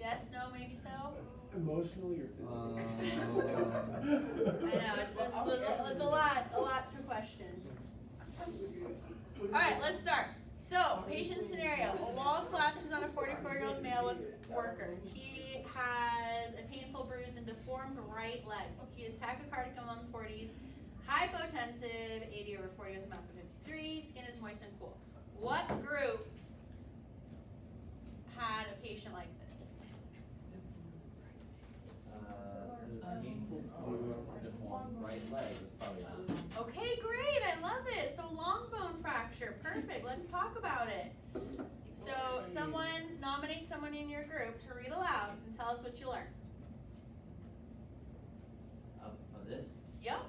Yes, no, maybe so? Emotionally or physically? I know, it's a lot to question. Alright, let's start. So, patient scenario. A wall collapses on a 44-year-old male with worker. He has a painful bruise and deformed right leg. He is tachycardic in the 40s, hypotensive, 80/40 with a mouth of 53, skin is moist and cool. What group had a patient like this? Right leg is probably this. Okay, great, I love it. So long bone fracture, perfect. Let's talk about it. So nominate someone in your group to read aloud and tell us what you learned. Of this? Yep,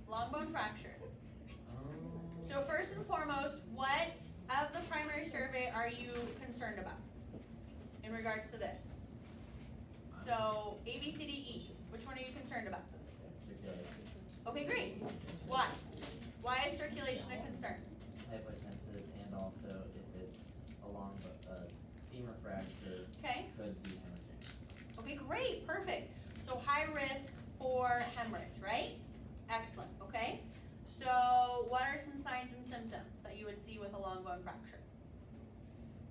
long bone fracture. So first and foremost, what of the primary survey are you concerned about in regards to this? So A, B, C, D, E. Which one are you concerned about? Circulation. Okay, great. Why? Why is circulation a concern? Hypotensive, and also if it's along femur fracture, Okay. could be hemorrhaging. Okay, great, perfect. So high risk for hemorrhage, right? Excellent, okay? So what are some signs and symptoms that you would see with a long bone fracture?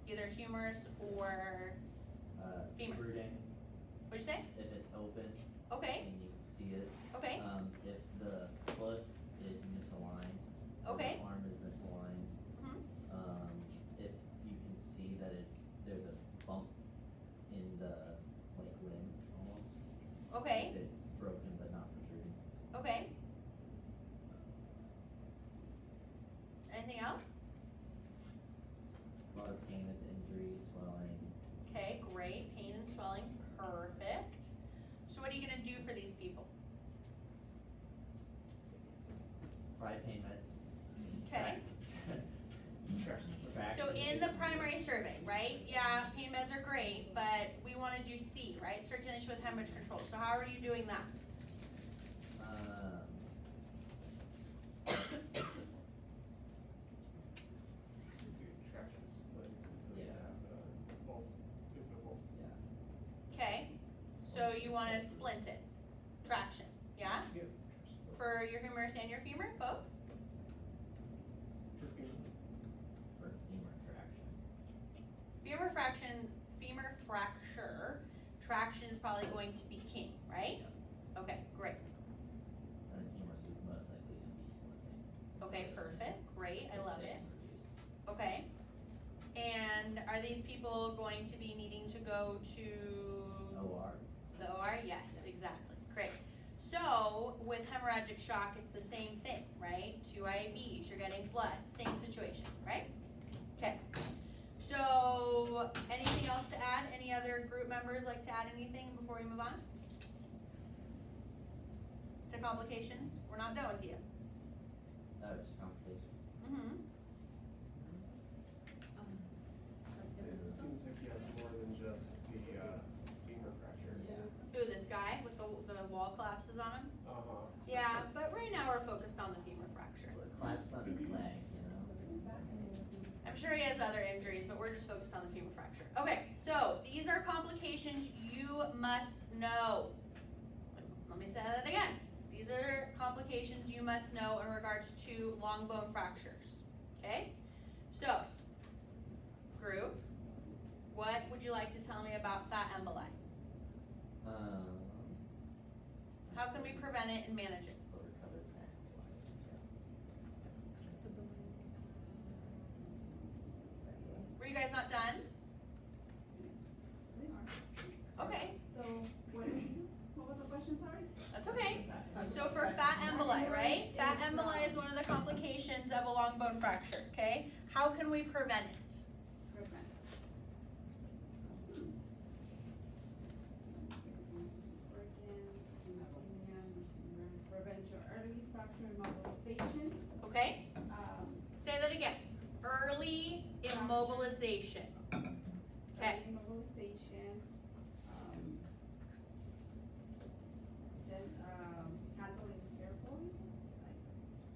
Either humerus or femur. Protruding, What'd you say? if it's open Okay, and you can see it. okay, If the foot is misaligned. or Okay. The arm is misaligned. mhm, If you can see that there's a bump in the limb almost. okay, If it's broken but not protruding. okay. Anything else? A lot of pain with injury, swelling. Okay, great, pain and swelling, perfect. So what are you gonna do for these people? Five pain meds. Okay. Traction. So in the primary survey, right? Yeah, pain meds are great, but we wanna do C, right? Circulation with hemorrhage control. So how are you doing that? Traction split. Yeah. Pulse, good for pulse. Yeah. Okay, so you wanna splint it, traction, yeah? Yeah. For your humerus and your femur, both? For femur. For femur traction. Femur fracture, traction is probably going to be king, right? Okay, great. And the humerus is most likely going to be splinting. Okay, perfect, great, I love They it. can reduce. Okay. And are these people going to be needing to go to OR. the OR? Yes, exactly, great. So with hemorrhagic shock, it's the same thing, right? 2 IVs, you're getting blood, same situation, right? Okay. So anything else to add? Any other group members like to add anything before we move on? To complications? We're not done with you. Just complications. Mm-hmm. It seems like he has more than just the femur fracture. Yeah. Who, this guy with the wall collapses on him? Uh-huh. Yeah, but right now we're focused on the femur fracture. Well, it collapsed on his leg, you know. I'm sure he has other injuries, but we're just focused on the femur fracture. Okay, so these are complications you must know. Let me say that again. These are complications you must know in regards to long bone fractures. Okay? So, group, what would you like to tell me about fat emboli? How can we prevent it and manage it? Overcovered fat. Were you guys not done? Okay, So, what did we do? What was the question, sorry? that's okay. So for fat emboli, right? Fat emboli is one of the complications of a long bone fracture, okay? How can we prevent it? Prevent. Prevent your early fracture immobilization. Okay? Say that again. Early immobilization. Okay. Early immobilization. Then, handling carefully.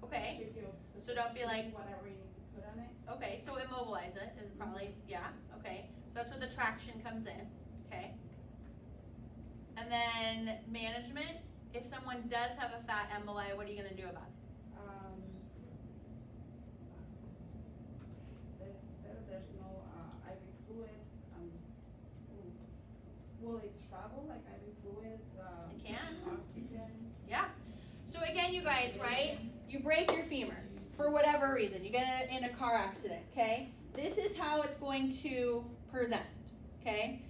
Okay. Check your- So don't be like- whatever you need to put on it. Okay, so immobilize it is probably, yeah, okay. So that's where the traction comes in, okay? And then management, if someone does have a fat emboli, what are you gonna do about it? They said there's no, IV fluids, will it travel like IV fluids, It can. oxygen? Yeah. So again, you guys, right? You break your femur for whatever reason. You get in a car accident, okay? This is how it's going to present, okay?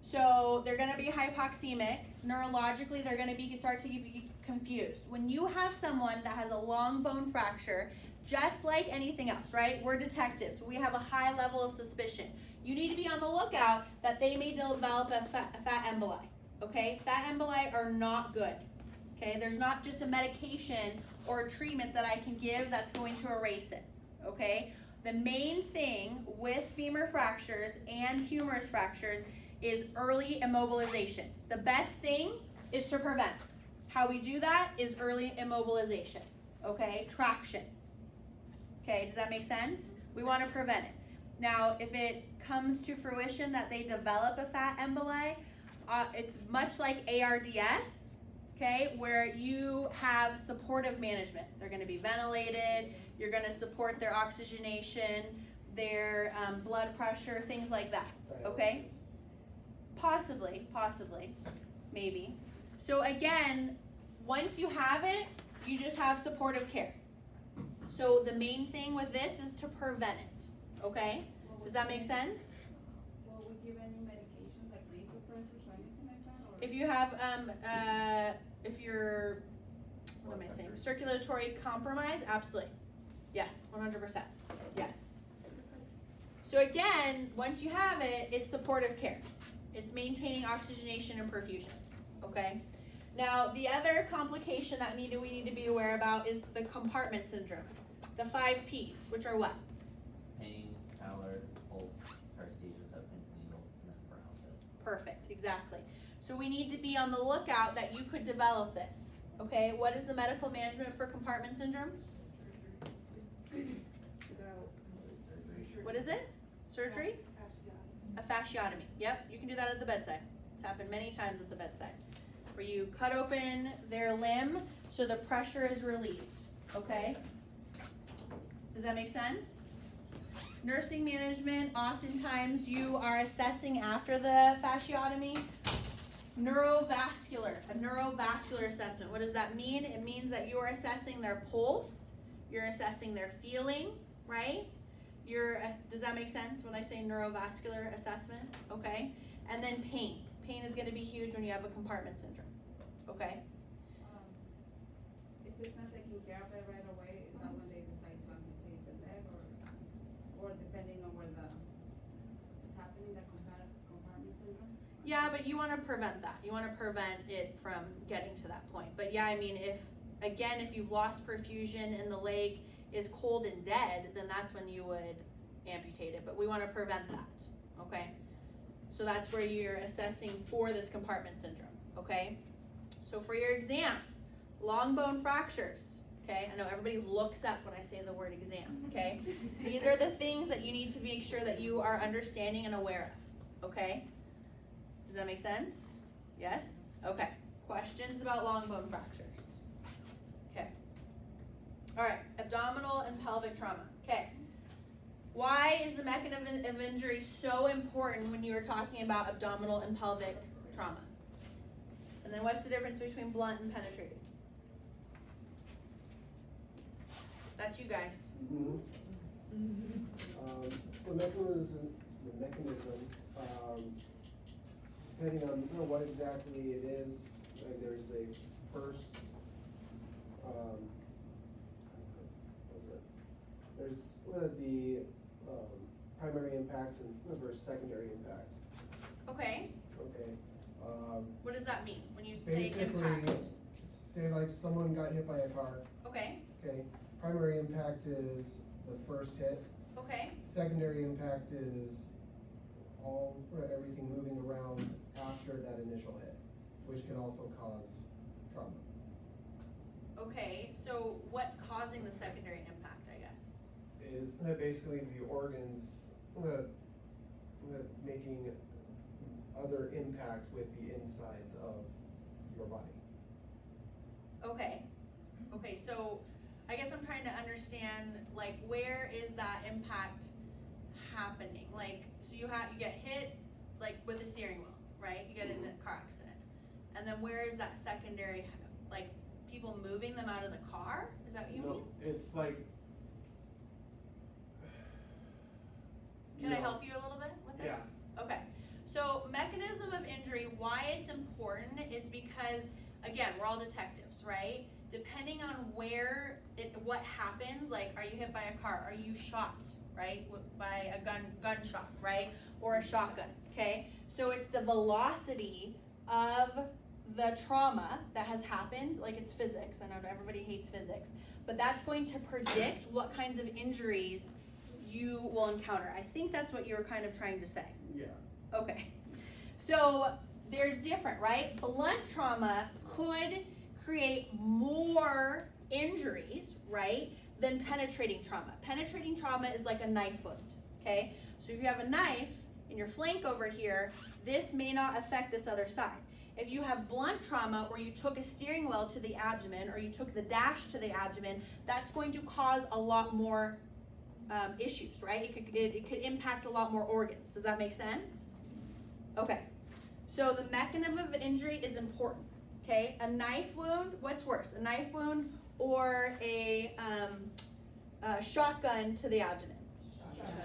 So they're gonna be hypoxemic. Neurologically, they're gonna start to be confused. When you have someone that has a long bone fracture, just like anything else, right? We're detectives. We have a high level of suspicion. You need to be on the lookout that they may develop a fat emboli, okay? Fat emboli are not good, okay? There's not just a medication or a treatment that I can give that's going to erase it, okay? The main thing with femur fractures and humerus fractures is early immobilization. The best thing is to prevent. How we do that is early immobilization, okay? Traction. Okay, does that make sense? We want to prevent it. Now, if it comes to fruition that they develop a fat emboli, it's much like ARDS, okay, where you have supportive management. They're going to be ventilated, you're going to support their oxygenation, their blood pressure, things like that, okay? Possibly, maybe. So again, once you have it, you just have supportive care. So the main thing with this is to prevent it, okay? Does that make sense? Will we give any medications like vasopressors or anything like that, or? If you have, if you're, what am I saying, circulatory compromise, absolutely. Yes, 100%, yes. So again, once you have it, it's supportive care. It's maintaining oxygenation and perfusion, okay? Now, the other complication that we need to be aware about is the compartment syndrome. The 5 Ps, which are what? Pain, pallor, pulse, paresthesia, of pins and needles, and then paralysis. Perfect, exactly. So we need to be on the lookout that you could develop this, okay? What is the medical management for compartment syndrome? What is it? Surgery? A fasciotomy. Yep, you can do that at the bedside. It's happened many times at the bedside. Where you cut open their limb so the pressure is relieved, okay? Does that make sense? Nursing management, oftentimes you are assessing after the fasciotomy. A neurovascular assessment. What does that mean? It means that you are assessing their pulse, you're assessing their feeling, right? Does that make sense when I say neurovascular assessment? Okay. And then pain. Pain is going to be huge when you have a compartment syndrome. Okay. If it's not taken care of it right away, is that when they decide to amputate the leg, or depending on where it's happening, the compartment syndrome? Yeah, but you want to prevent that. You want to prevent it from getting to that point. But yeah, I mean, if you've lost perfusion and the leg is cold and dead, then that's when you would amputate it. But we want to prevent that, okay? So that's where you're assessing for this compartment syndrome, okay? So for your exam, long bone fractures, okay? I know everybody looks up when I say the word exam, okay? These are the things that you need to make sure that you are understanding and aware of, okay? Does that make sense? Yes? Okay. Questions about long bone fractures? Okay. All right, abdominal and pelvic trauma. Okay. Why is the mechanism of injury so important when you are talking about abdominal and pelvic trauma? And then what's the difference between blunt and penetrating? That's you guys. So mechanism, depending on what exactly it is, like there's a first, there's the primary impact and versus secondary impact. Okay. Okay. What does that mean when you say Basically, impact? say like someone got hit by a car. Okay. Okay. Primary impact is the first hit. Okay. Secondary impact is everything moving around after that initial hit, which can also cause trauma. Okay. So what's causing the secondary impact, I guess? Is that basically the organs making other impact with the insides of your body. Okay, okay, so I guess I'm trying to understand, like, where is that impact happening? Like, so you get hit, like, with a steering wheel, right? You get in a car accident. And then where is that secondary, like, people moving them out of the car? Is that what you No, mean? it's like. Can I help you a little bit with this? Yeah. Okay, so mechanism of injury, why it's important is because, again, we're all detectives, right? Depending on what happens, like, are you hit by a car? Are you shot, right? By a gunshot, right? Or a shotgun, okay? So it's the velocity of the trauma that has happened, like it's physics, I know everybody hates physics, but that's going to predict what kinds of injuries you will encounter. I think that's what you were kind of trying to say. Yeah. Okay, so there's different, right? Blunt trauma could create more injuries, right, than penetrating trauma. Penetrating trauma is like a knife wound, okay? So if you have a knife in your flank over here, this may not affect this other side. If you have blunt trauma where you took a steering wheel to the abdomen or you took the dash to the abdomen, that's going to cause a lot more issues, right? It could impact a lot more organs. Does that make sense? Okay, so the mechanism of injury is important, okay? A knife wound, what's worse, a knife wound or a shotgun to the abdomen?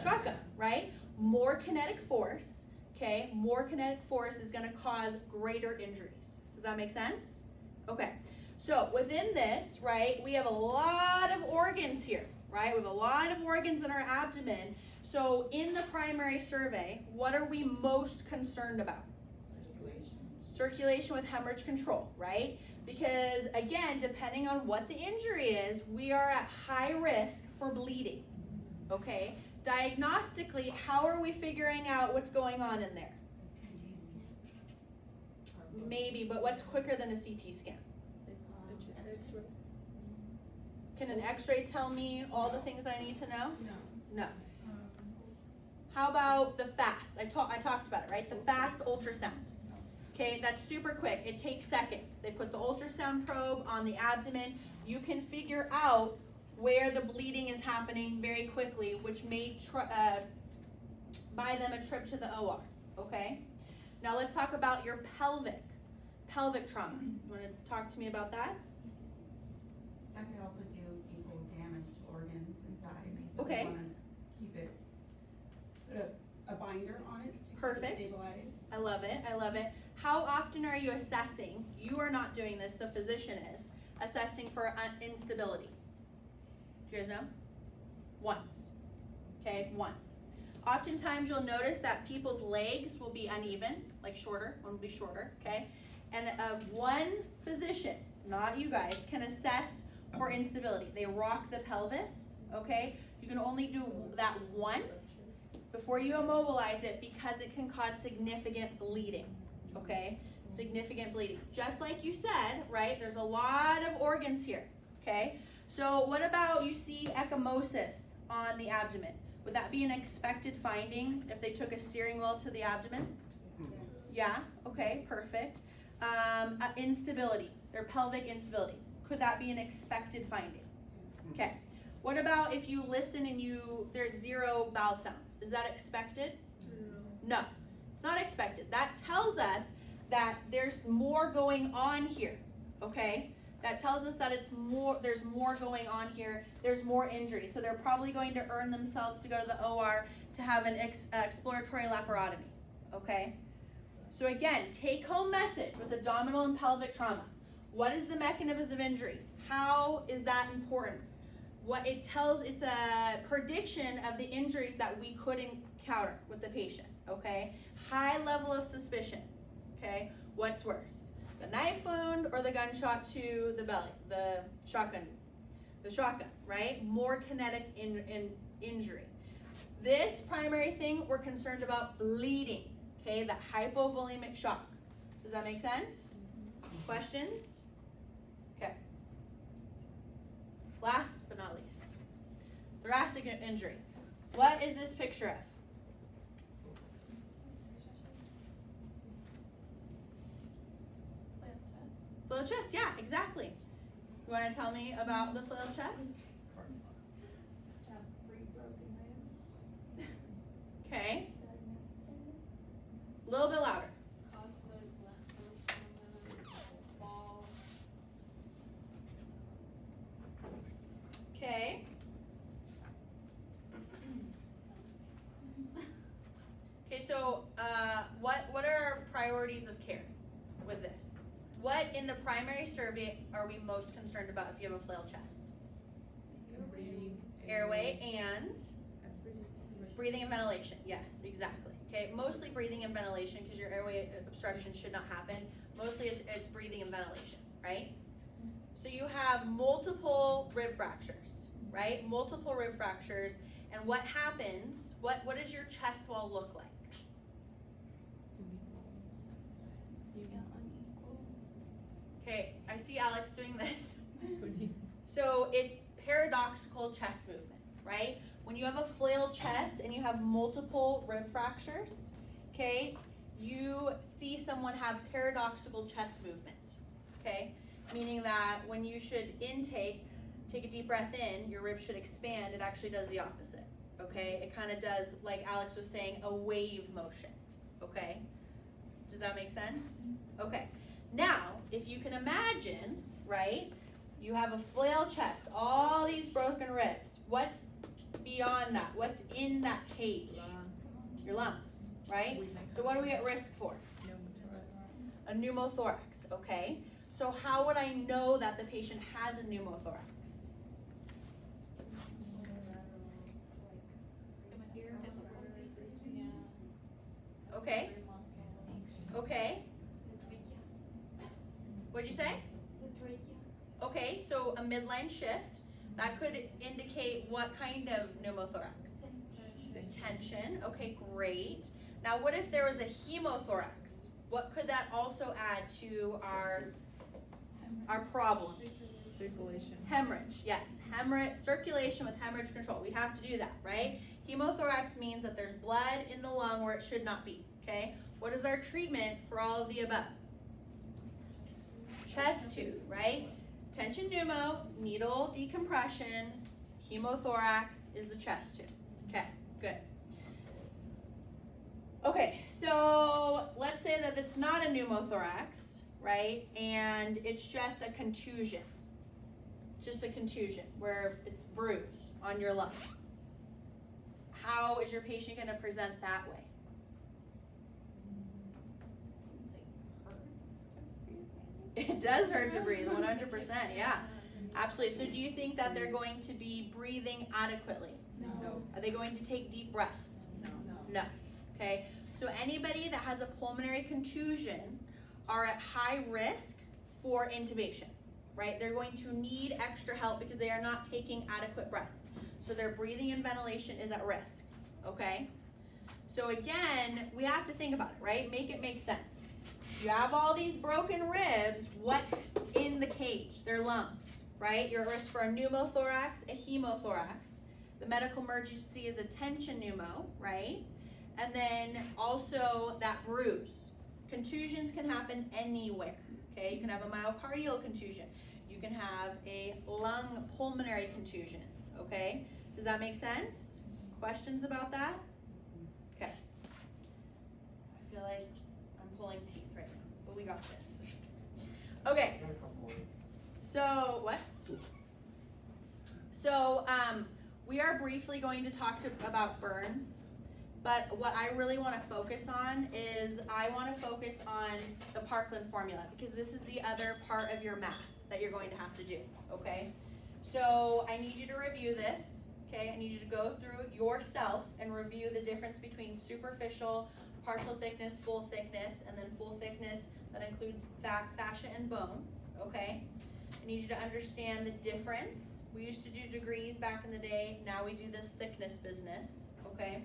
Shotgun, right? More kinetic force, okay? More kinetic force is gonna cause greater injuries. Does that make sense? Okay, so within this, right, we have a lot of organs here, right? We have a lot of organs in our abdomen. So in the primary survey, what are we most concerned about? Circulation with hemorrhage control, right? Because again, depending on what the injury is, we are at high risk for bleeding, okay? Diagnostically, how are we figuring out what's going on in there? Maybe, but what's quicker than a CT scan? Can an x-ray tell me all the things I need to know? No. How about the FAST? I talked about it, right? The FAST ultrasound. Okay, that's super quick. It takes seconds. They put the ultrasound probe on the abdomen. You can figure out where the bleeding is happening very quickly, which may buy them a trip to the OR, okay? Now let's talk about your pelvic trauma. You wanna talk to me about that? That could also do people with damaged organs inside, and they still Okay. wanna keep it, put a binder on it to keep it Perfect. stabilized. I love it, I love it. How often are you assessing, you are not doing this, the physician is, assessing for instability? Do you guys know? Once, okay, once. Oftentimes you'll notice that people's legs will be uneven, like shorter, one will be shorter, okay? And one physician, not you guys, can assess for instability. They rock the pelvis, okay? You can only do that once before you immobilize it because it can cause significant bleeding, okay? Significant bleeding. Just like you said, right, there's a lot of organs here, okay? So what about you see ecchymosis on the abdomen? Would that be an expected finding if they took a steering wheel to the abdomen? Yeah, okay, perfect. Instability, their pelvic instability. Could that be an expected finding? Okay. What about if you listen and there's 0 bowel sounds? Is that expected? No, it's not expected. That tells us that there's more going on here, okay? That tells us that there's more going on here, there's more injury. So they're probably going to earn themselves to go to the OR to have an exploratory laparotomy, okay? So again, take home message with abdominal and pelvic trauma. What is the mechanism of injury? How is that important? What it tells, it's a prediction of the injuries that we could encounter with the patient, okay? High level of suspicion, okay? What's worse? The knife wound or the gunshot to the belly, the shotgun, right? More kinetic injury. This primary thing, we're concerned about bleeding, okay? That hypovolemic shock. Does that make sense? Questions? Okay. Last but not least, thoracic injury. What is this picture of? Flail chest, yeah, exactly. You wanna tell me about the flail chest? Have 3 broken ribs. Okay, Diagnosis. a little bit louder. Coswood, lymphoma, ball. Okay. Okay, so what are our priorities of care with this? What in the primary survey are we most concerned about if you have a flail chest? Airway and breathing and ventilation. Yes, exactly. Okay, mostly breathing and ventilation because your airway obstruction should not happen. Mostly it's breathing and ventilation, right? So you have multiple rib fractures, right? Multiple rib fractures, and what happens? What does your chest wall look like? Okay, I see Alex doing this. So it's paradoxical chest movement, right? When you have a flail chest and you have multiple rib fractures, okay, you see someone have paradoxical chest movement, okay? Meaning that when you should take a deep breath in, your ribs should expand, it actually does the opposite, okay? It kind of does, like Alex was saying, a wave motion, okay? Does that make sense? Okay. Now, if you can imagine, right, you have a flail chest, all these broken ribs. What's beyond that? What's in that cage? Your lungs, right? So what are we at risk for? A pneumothorax, okay? So how would I know that the patient has a pneumothorax? Okay. Okay. What'd you say? The trachea. Okay, so a midline shift, that could indicate what kind of pneumothorax? Tension, okay, great. Now what if there was a hemothorax? What could that also add to our problem? Circulation. Hemorrhage, yes, hemorrhage, circulation with hemorrhage control, we'd have to do that, right? Hemothorax means that there's blood in the lung where it should not be, okay? What is our treatment for all of the above? Chest tube, right? Tension pneumo, needle decompression, hemothorax is the chest tube. Okay, good. Okay, so let's say that it's not a pneumothorax, right? And it's just a contusion. Just a contusion where it's bruised on your lung. How is your patient going to present that way? It does hurt to breathe, 100%, yeah. Absolutely. So do you think that they're going to be breathing adequately? No. Are they going to take deep breaths? No. No. Okay. So anybody that has a pulmonary contusion are at high risk for intubation, right? They're going to need extra help because they are not taking adequate breaths. So their breathing and ventilation is at risk, okay? So again, we have to think about it, right? Make it make sense. You have all these broken ribs, what's in the cage? Their lungs, right? You're at risk for a pneumothorax, a hemothorax. The medical emergency is a tension pneumo, right? And then also that bruise. Contusions can happen anywhere, okay? You can have a myocardial contusion. You can have a lung pulmonary contusion, okay? Does that make sense? Questions about that? Okay. I feel like I'm pulling teeth right now, but we got this. Okay. Got a couple more. So, what? So, we are briefly going to talk about burns, but what I really want to focus on is I want to focus on the Parkland formula because this is the other part of your math that you're going to have to do, okay? So, I need you to review this, okay? I need you to go through yourself and review the difference between superficial, partial thickness, full thickness, and then full thickness that includes fat, fascia, and bone, okay? I need you to understand the difference. We used to do degrees back in the day, now we do this thickness business, okay?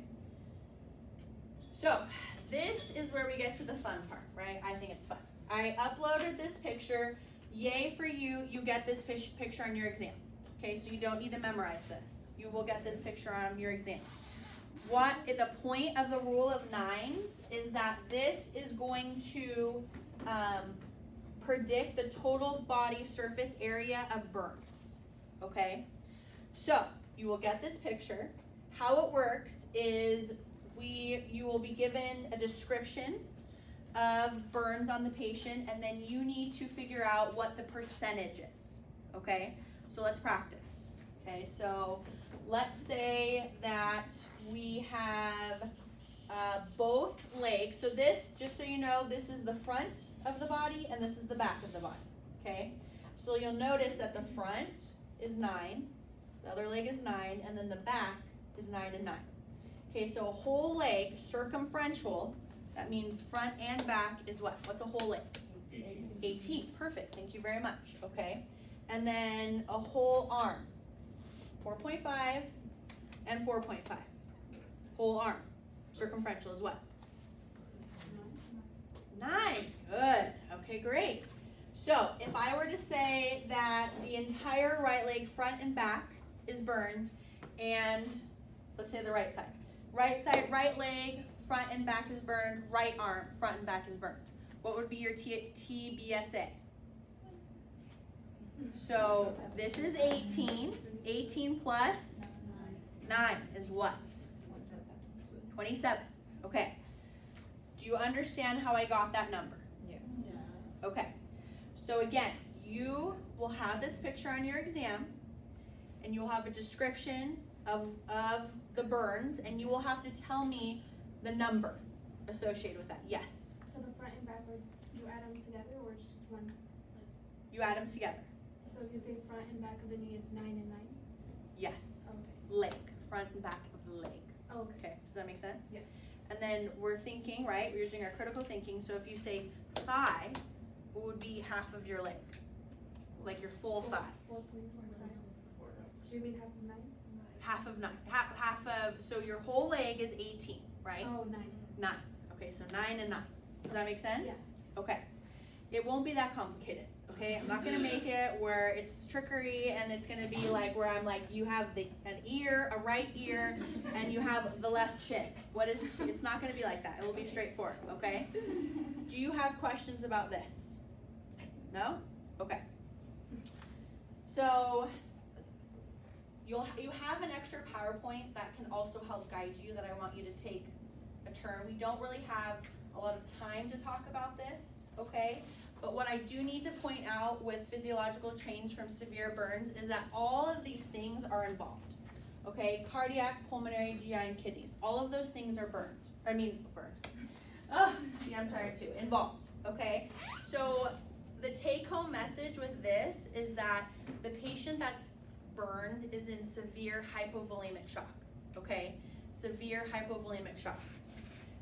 So, this is where we get to the fun part, right? I think it's fun. I uploaded this picture, yay for you, you get this picture on your exam, okay? So you don't need to memorize this. You will get this picture on your exam. What the point of the rule of nines is that this is going to predict the total body surface area of burns, okay? So, you will get this picture. How it works is you will be given a description of burns on the patient, and then you need to figure out what the percentage is, okay? So let's practice, okay? So let's say that we have both legs. So this, just so you know, this is the front of the body and this is the back of the body, okay? So you'll notice that the front is 9, the other leg is 9, and then the back is 9 and 9. Okay, so a whole leg, circumferential, that means front and back is what? What's a whole leg? 18. Perfect, thank you very much, okay? And then a whole arm, 4.5 and 4.5. Whole arm, circumferential is what? 9. Good, okay, great. So if I were to say that the entire right leg, front and back, is burned, and let's say the right side. Right side, right leg, front and back is burned, right arm, front and back is burned. What would be your TBSA? So this is 18. 18 plus 9 is what? 27. Okay. Do you understand how I got that number? Yes. Okay. So again, you will have this picture on your exam, and you'll have a description of the burns, and you will have to tell me the number associated with that. Yes? So the front and back, would you add them together or it's just one? You add them together. So if you say front and back of the knee, it's 9 and 9? Yes. Okay. Leg. Front and back of the leg. Oh, okay. Okay. Does that make sense? Yeah. And then we're thinking, right? We're using our critical thinking. So if you say thigh, what would be half of your leg? Like your full thigh. 4.45. Do you mean half of 9? Half of 9. Half of, so your whole leg is 18, right? Oh, 9. 9. Okay, so 9 and 9. Does that make sense? Yeah. Okay. It won't be that complicated, okay? I'm not gonna make it where it's trickery and it's gonna be like where I'm like, you have an ear, a right ear, and you have the left chin. It's not gonna be like that. It will be straightforward, okay? Do you have questions about this? No? Okay. So, you have an extra PowerPoint that can also help guide you that I want you to take a turn. We don't really have a lot of time to talk about this, okay? But what I do need to point out with physiological change from severe burns is that all of these things are involved, okay? Cardiac, pulmonary, GI, and kidneys. All of those things are burned. See, I'm tired too. Involved, okay? So the take-home message with this is that the patient that's burned is in severe hypovolemic shock, okay? Severe hypovolemic shock.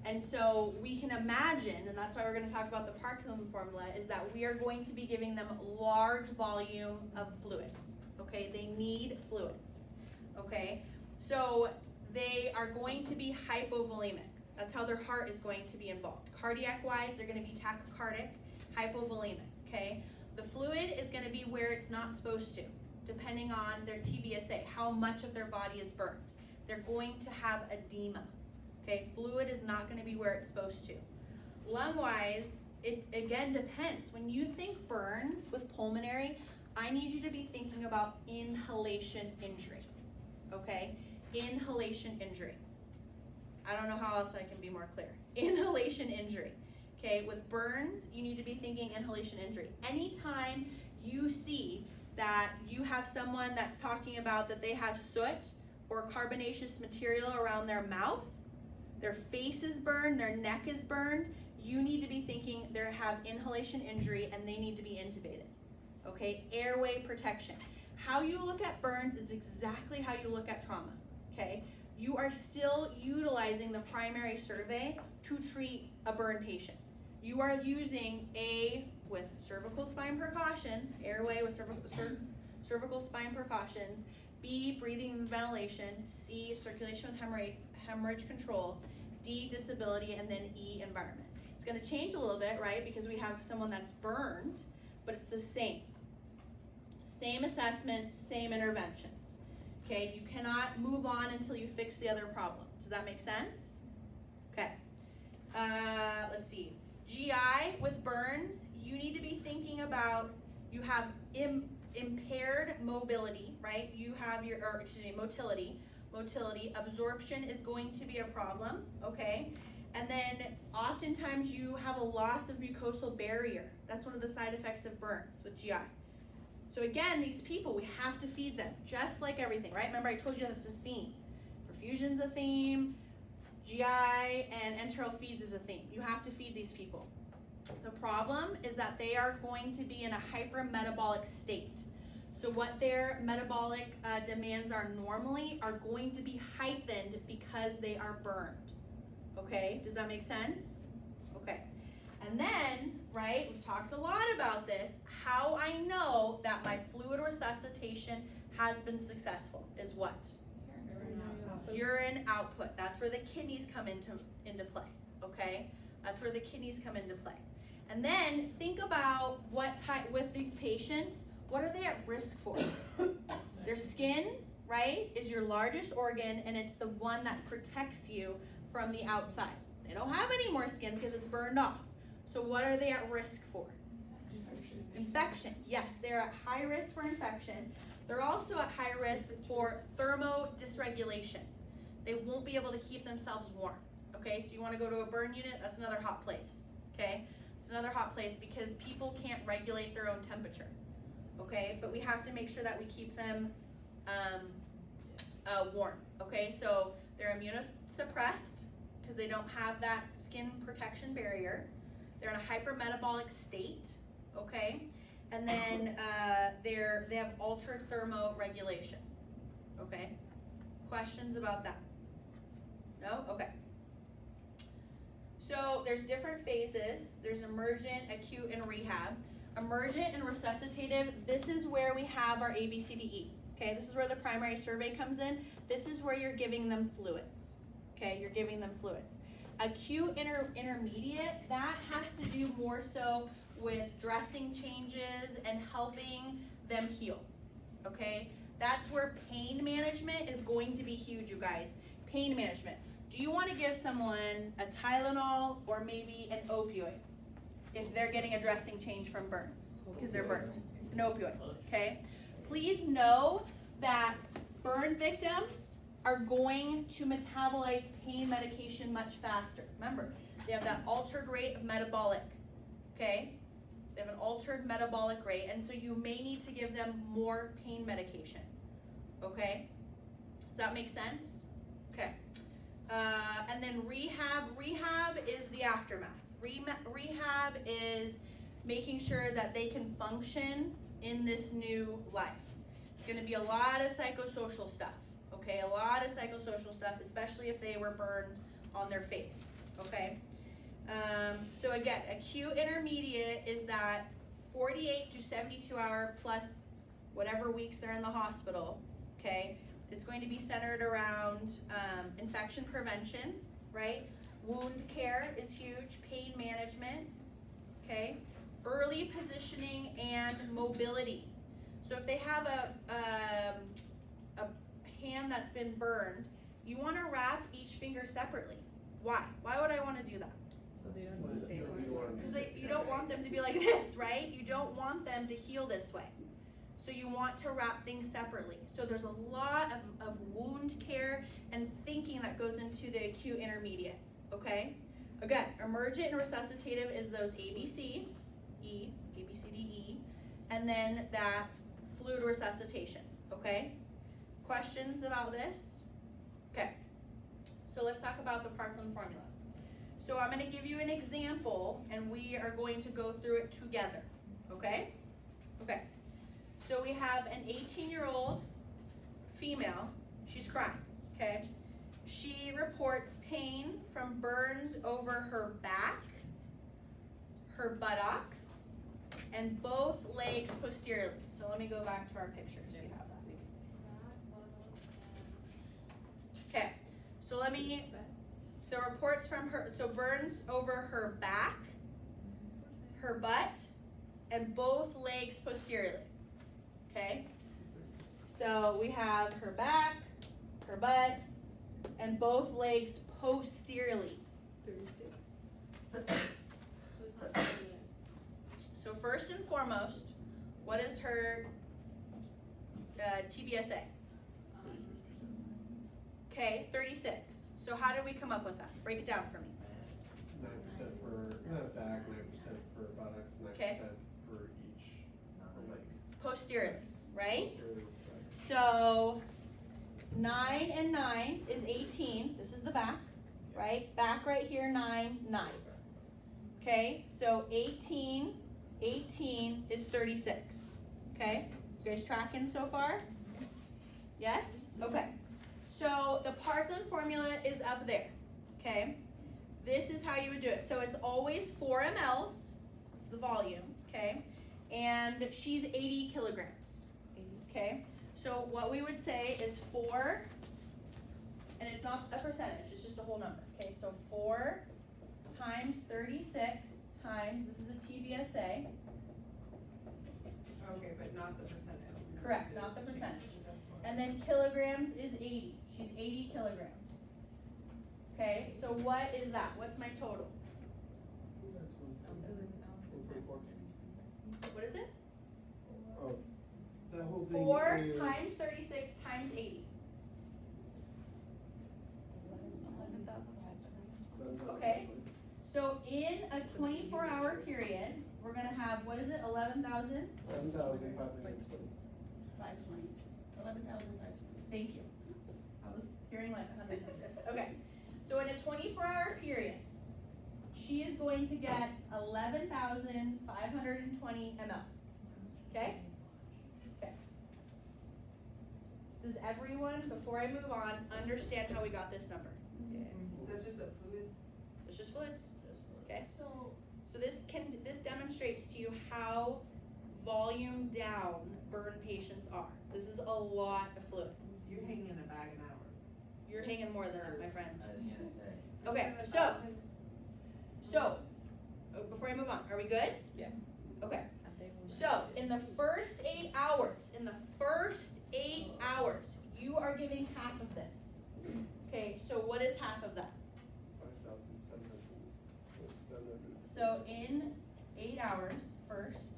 And so we can imagine, and that's why we're gonna talk about the Parkinson formula, is that we are going to be giving them large volume of fluids, okay? They need fluids, okay? So they are going to be hypovolemic. That's how their heart is going to be involved. Cardiac-wise, they're gonna be tachycardic, hypovolemic, okay? The fluid is gonna be where it's not supposed to, depending on their TBSA, how much of their body is burned. They're going to have edema. Okay, fluid is not going to be where it's supposed to. Lung-wise, it again depends. When you think burns with pulmonary, I need you to be thinking about inhalation injury. Okay, inhalation injury. I don't know how else I can be more clear. Inhalation injury. Okay, with burns, you need to be thinking inhalation injury. Anytime you see that you have someone that's talking about that they have soot or carbonaceous material around their mouth, their face is burned, their neck is burned, you need to be thinking they have inhalation injury and they need to be intubated. Okay, airway protection. How you look at burns is exactly how you look at trauma. Okay, you are still utilizing the primary survey to treat a burn patient. You are using A, with cervical spine precautions, airway with cervical spine precautions, B, breathing and ventilation, C, circulation with hemorrhage control, D, disability, and then E, environment. It's going to change a little bit, right, because we have someone that's burned, but it's the same. Same assessment, same interventions. Okay, you cannot move on until you fix the other problem. Does that make sense? Okay. Let's see. GI with burns, you need to be thinking about, you have impaired mobility, right? You have motility. Motility, absorption is going to be a problem, okay? And then oftentimes you have a loss of mucosal barrier. That's one of the side effects of burns with GI. So again, these people, we have to feed them, just like everything, right? Remember I told you that's a theme. Perfusion's a theme, GI and enteral feeds is a theme. You have to feed these people. The problem is that they are going to be in a hypermetabolic state. So what their metabolic demands are normally are going to be heightened because they are burned. Okay, does that make sense? Okay, and then, right, we've talked a lot about this. How I know that my fluid resuscitation has been successful is what? Urine output. That's where the kidneys come into play, okay? That's where the kidneys come into play. And then think about what type, with these patients, what are they at risk for? Their skin, right, is your largest organ, and it's the one that protects you from the outside. They don't have any more skin because it's burned off. So what are they at risk for? Infection. Yes, they're at high risk for infection. They're also at high risk for thermodysregulation. They won't be able to keep themselves warm. Okay, so you want to go to a burn unit, that's another hot place. Okay, it's another hot place because people can't regulate their own temperature. Okay, but we have to make sure that we keep them warm. Okay, so they're immunosuppressed because they don't have that skin protection barrier. They're in a hypermetabolic state. Okay, and then they have altered thermoregulation. Okay, questions about that? No? Okay. So there's different phases. There's emergent, acute, and rehab. Emergent and resuscitative, this is where we have our ABCDE. Okay, this is where the primary survey comes in. This is where you're giving them fluids. Okay, you're giving them fluids. Acute intermediate, that has to do more so with dressing changes and helping them heal. Okay, that's where pain management is going to be huge, you guys. Pain management. Do you want to give someone a Tylenol or maybe an opioid if they're getting a dressing change from burns because they're burned? An opioid, okay? Please know that burn victims are going to metabolize pain medication much faster. Remember, they have that altered rate of metabolic, okay? They have an altered metabolic rate, and so you may need to give them more pain medication, okay? Does that make sense? Okay. And then rehab is the aftermath. Rehab is making sure that they can function in this new life. It's going to be a lot of psychosocial stuff, okay? A lot of psychosocial stuff, especially if they were burned on their face, okay? So again, acute intermediate is that 48 to 72 hour plus whatever weeks they're in the hospital, okay? It's going to be centered around infection prevention, right? Wound care is huge, pain management, okay? Early positioning and mobility. So if they have a hand that's been burned, you want to wrap each finger separately. Why? Why would I want to do that? Because you don't want them to be like this, right? You don't want them to heal this way. So you want to wrap things separately. So there's a lot of wound care and thinking that goes into the acute intermediate, okay? Again, emergent and resuscitative is those ABCs, E, A, B, C, D, E, and then that fluid resuscitation, okay? Questions about this? Okay, so let's talk about the Parkland formula. So I'm gonna give you an example and we are going to go through it together, okay? Okay. So we have an 18-year-old female, she's crying, okay? She reports pain from burns over her back, her buttocks, and both legs posteriorly. So let me go back to our pictures, so you have that. Okay, so reports from her, so burns over her back, her butt, and both legs posteriorly. Okay, so we have her back, her butt, and both legs posteriorly. 36. So it's not 38. So first and foremost, what is her TBSA? Okay, 36. So how did we come up with that? Break it down for me. 9% for back, 9% for buttocks, 9% Okay. for each leg. Posteriorly, right? Posteriorly, right. So 9 and 9 is 18. This is the back, right? Back right here, 9, 9. Okay, so 18 is 36. Okay, you guys tracking so far? Yes? Okay. So the Parkland formula is up there. Okay, this is how you would do it. So it's always 4 mLs. It's the volume. Okay, and she's 80 kilograms. Okay, so what we would say is 4, and it's not a percentage, it's just a whole number. Okay, so 4 times 36 times, this is a TBSA, Okay, but not the percentage. correct, not the percentage. And then kilograms is 80, she's 80 kilograms. Okay, so what is that? What's my total? That's 144. What is it? Oh, that whole thing 4 is. times 36 times 80. 11,500. Okay. So in a 24-hour period, we're gonna have, what is it, 11,000? 11,520. 520. 11,520. Thank you. I was hearing like 100 numbers. Okay. So in a 24-hour period, she is going to get 11,520 mLs. Okay? Okay. Does everyone, before I move on, understand how we got this number? That's just a fluid. It's just fluids. Okay? So, So this demonstrates to you how volume down burn patients are. This is a lot of fluid. You're hanging in a bag an hour. You're hanging more than that, my friend. I was gonna say. Okay, so, before I move on, are we good? Yes. Okay, so in the first 8 hours, you are giving half of this. Okay, so what is half of that? 5,700. So in 8 hours, first,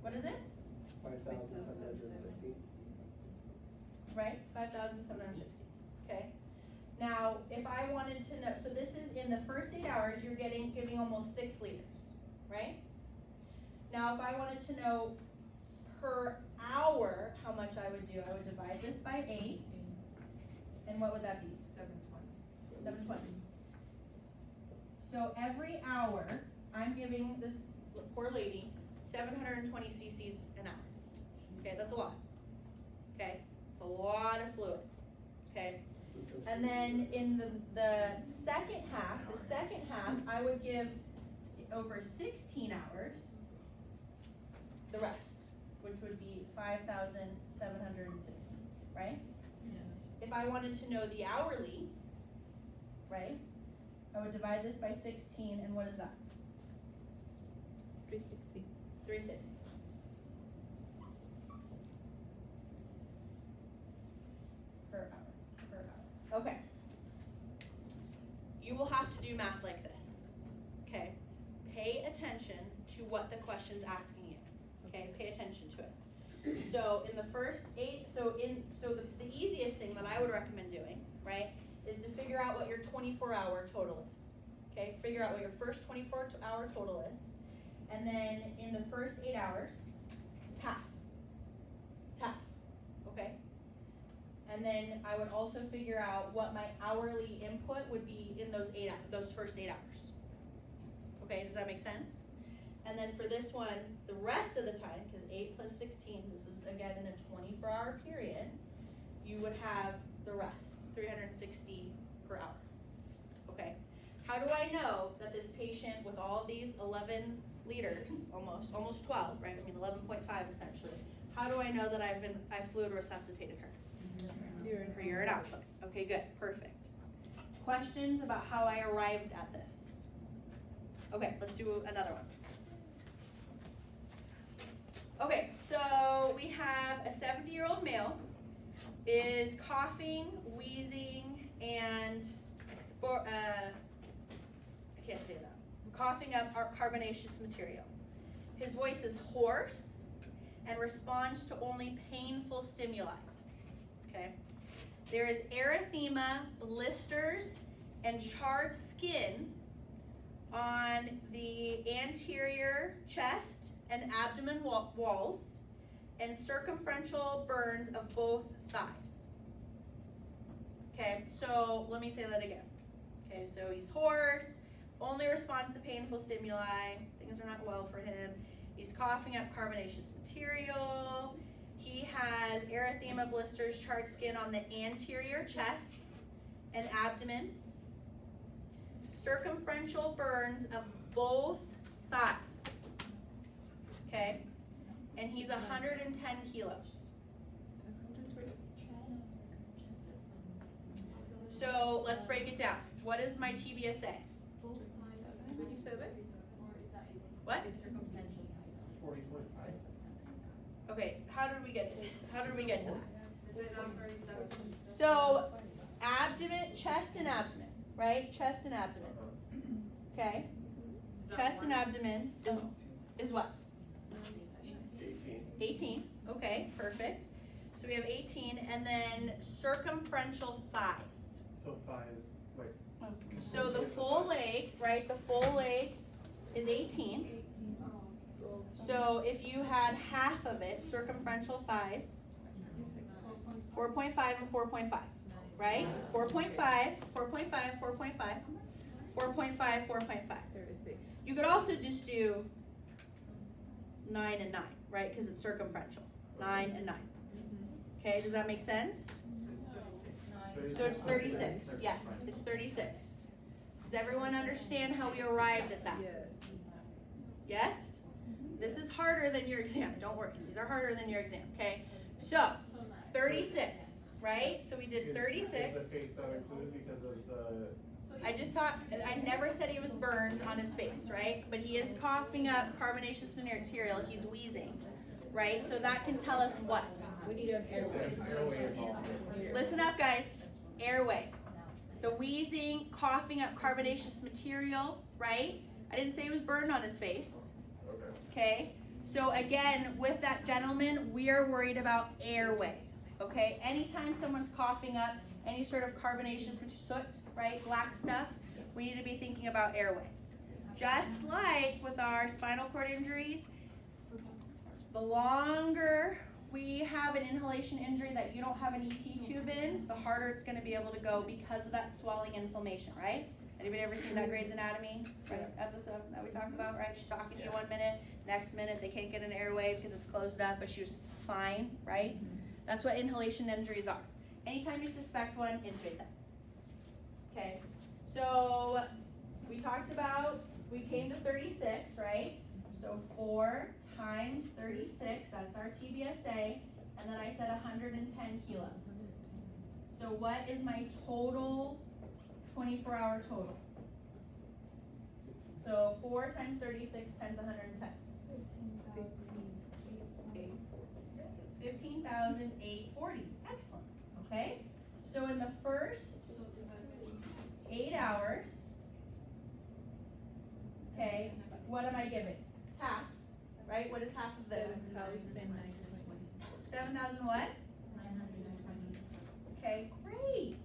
what is it? 5,760. Right, 5,760, okay? Now, if I wanted to know, so this is in the first 8 hours, you're giving almost 6 liters, right? Now, if I wanted to know per hour how much I would do, I would divide this by 8, and what would that be? 720. So every hour, I'm giving this poor lady 720 cc's an hour. Okay, that's a lot. Okay, it's a lot of fluid. Okay, and then in the second half, I would give over 16 hours the rest, which would be 5,760, right? If I wanted to know the hourly, right, I would divide this by 16, and what is that? 360. 360. Per hour. Okay. You will have to do math like this. Okay? Pay attention to what the question's asking you. Okay? Pay attention to it. So in the first 8, the easiest thing that I would recommend doing, right, is to figure out what your 24-hour total is. Okay? Figure out what your first 24-hour total is. And then in the first 8 hours, it's half. It's half. Okay? And then I would also figure out what my hourly input would be in those first 8 hours. Okay, does that make sense? And then for this one, the rest of the time, because 8 plus 16, this is again in a 24-hour period, you would have the rest, 360 per hour. Okay, how do I know that this patient with all of these 11 liters, almost 12, right? I mean 11.5 essentially. How do I know that I fluid resuscitated her? Her urine output. Okay, good, perfect. Questions about how I arrived at this? Okay, let's do another one. Okay, so we have a 70-year-old male is coughing, wheezing, and I can't say that. coughing up carbonaceous material. His voice is hoarse and responds to only painful stimuli. Okay. There is erythema, blisters, and charred skin on the anterior chest and abdomen walls, and circumferential burns of both thighs. Okay, so let me say that again. Okay, so he's hoarse, only responds to painful stimuli, things are not well for him. He's coughing up carbonaceous material. He has erythema, blisters, charred skin on the anterior chest and abdomen. Circumferential burns of both thighs. Okay? And he's 110 kilos. So let's break it down. What is my TBSA? What? 40.5. Okay, how did we get to this? How did we get to that? So, abdomen, chest and abdomen, right? Chest and abdomen. Okay? Chest and abdomen is what? 18. Okay, perfect. So we have 18, and then circumferential thighs. So thighs, like. So the full leg, right? The full leg is 18. So if you had half of it, circumferential thighs, 4.5 and 4.5, right? 4.5, 4.5, 4.5, 4.5, 4.5. You could also just do 9 and 9, right? Because it's circumferential. 9 and 9. Okay, does that make sense? So it's 36. Yes, it's 36. Does everyone understand how we arrived at that? Yes? This is harder than your exam. Don't worry. These are harder than your exam, okay? So, 36, right? So we did 36. Is the face not included because of the? I just talked, I never said he was burned on his face, right? But he is coughing up carbonaceous material. He's wheezing, right? So that can tell us what? We need an airway. Airway involvement. Listen up, guys. Airway. The wheezing, coughing up carbonaceous material, right? I didn't say he was burned on his face. Okay, so again, with that gentleman, we are worried about airway, okay? Anytime someone's coughing up any sort of carbonaceous soot, right, black stuff, we need to be thinking about airway. Just like with our spinal cord injuries, the longer we have an inhalation injury that you don't have an ET tube in, the harder it's gonna be able to go because of that swelling inflammation, right? Anybody ever seen that Grey's Anatomy episode that we talked about, right? She's talking to you 1 minute, next minute they can't get an airway because it's closed up, but she was fine, right? That's what inhalation injuries are. Anytime you suspect one, intubate them. Okay, so we talked about, we came to 36, right? So 4 times 36, that's our TBSA, and then I said 110 kilos. So what is my total 24-hour total? So 4 times 36 times 110. 15,840. Excellent. Okay. So in the first 8 hours, okay, what am I giving? It's half, right? What is half of this? 7,000 what? 920. Okay, great.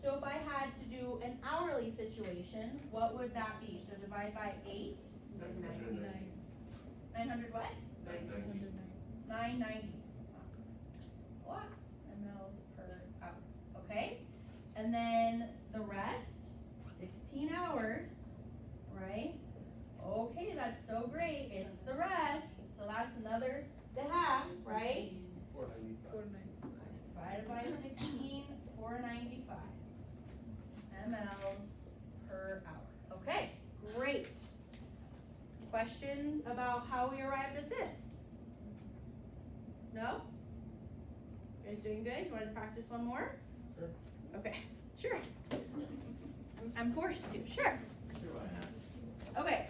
So if I had to do an hourly situation, what would that be? So divide by 8. 900 what? 990. A lot. mLs per hour. Okay? And then the rest, 16 hours, right? Okay, that's so great. It's the rest. So that's another the half, right? 495. Divided by 16, 495 mLs per hour. Okay, great. Questions about how we arrived at this? No? You guys doing good? You want to practice one more? Sure. Okay, sure. I'm forced to, sure. Okay.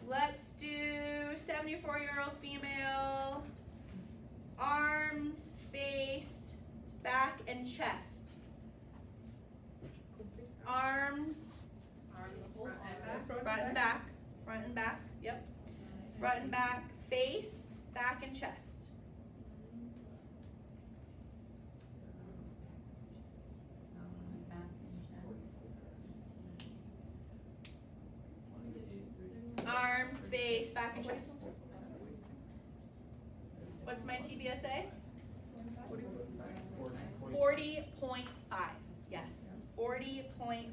Let's do 74-year-old female, arms, face, back, and chest. Arms, Front and back, face, back and chest. Back and chest. Arms, face, back and chest. What's my TBSA? 40.5. Yes, 40.5.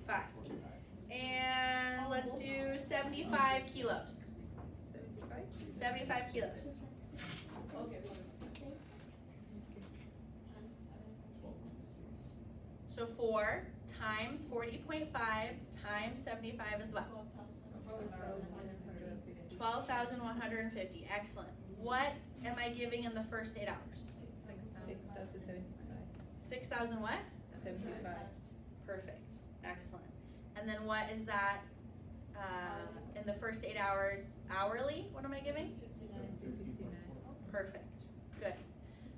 And let's do 75 kilos. 75 kilos. So 4 times 40.5 times 75 is what? 12,150. Excellent. What am I giving in the first 8 hours? 6,000 what? 75. Perfect. Excellent. And then what is that in the first 8 hours hourly? What am I giving? Perfect. Good.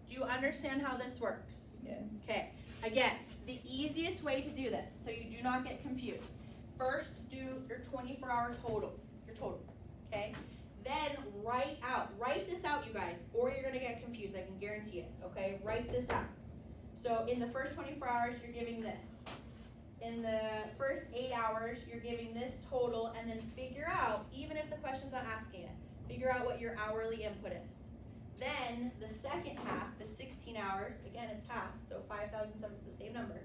Do you understand how this works? Yes. Okay. Again, the easiest way to do this, so you do not get confused. First, do your 24-hour total. Your total. Okay? Then write this out, you guys, or you're gonna get confused, I can guarantee it. Okay? Write this out. So in the first 24 hours, you're giving this. In the first 8 hours, you're giving this total, and then figure out, even if the question's not asking it, figure out what your hourly input is. Then the second half, the 16 hours, again it's half, so 5,007 is the same number,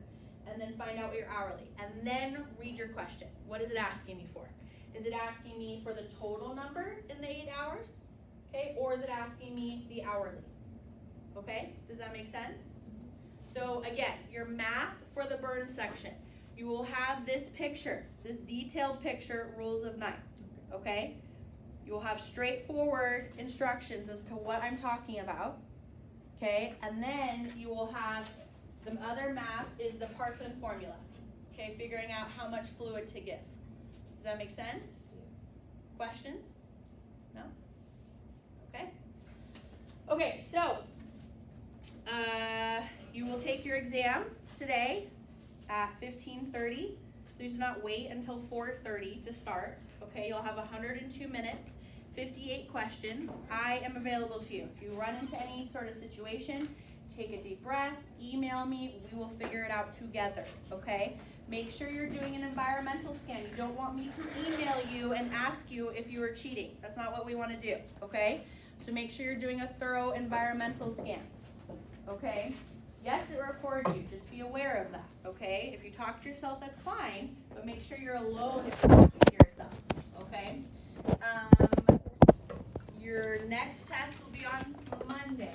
and then find out what your hourly, and then read your question. What is it asking me for? Is it asking me for the total number in the 8 hours? Okay, or is it asking me the hourly? Okay, does that make sense? So again, your math for the burn section, you will have this picture, this detailed picture, rules of 9, okay? You will have straightforward instructions as to what I'm talking about, okay? And then you will have, the other math is the Parkland formula, okay? Figuring out how much fluid to give. Does that make sense? Questions? No? Okay. Okay, so, you will take your exam today at 15:30. Please do not wait until 4:30 to start. Okay, you'll have 102 minutes, 58 questions. I am available to you. If you run into any sort of situation, take a deep breath, email me, we will figure it out together, okay? Make sure you're doing an environmental scan. You don't want me to email you and ask you if you were cheating. That's not what we want to do, okay? So make sure you're doing a thorough environmental scan, okay? Yes, it records you. Just be aware of that, okay? If you talk to yourself, that's fine, but make sure you're alone if you're talking to yourself, okay? Your next test will be on Monday.